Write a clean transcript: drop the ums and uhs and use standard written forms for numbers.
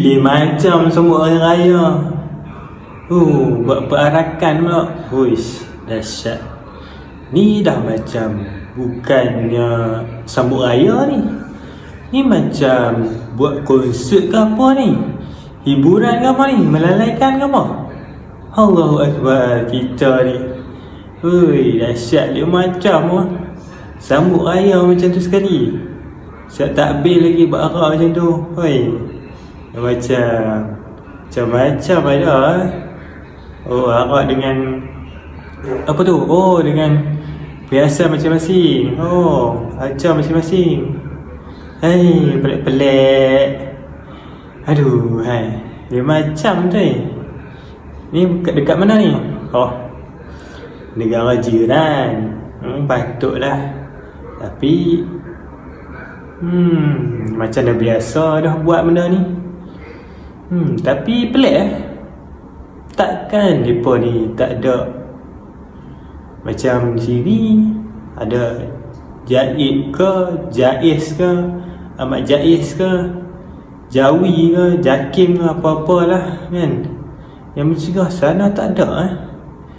dia macam semua orang raya. Buat perarakan pula. Huish, dahsyat. Ni dah macam bukannya sambut raya ni. Ni macam buat konsert ke apa ni? Hiburan ke apa ni? Melalaikan ke apa? Allahu Akbar, kita ni. Dahsyat dia macam lah. Sambut raya macam tu sekali. Siap takbir lagi berak macam tu. Macam-macam ada. Arak dengan apa tu? Dengan perhiasan masing-masing. Acar masing-masing. Pelik-pelik. Aduh, dia macam tu. Ni dekat mana ni? Negara jiran. Patutlah. Tapi macam dah biasa dah buat benda ni. Tapi pelik takkan mereka ni tak ada macam di sini ada Jaid ke, Jaiz ke, Ahmad Jaiz ke, Jawi ke, Jakim ke, apa-apalah kan. Yang mencegah sana tak ada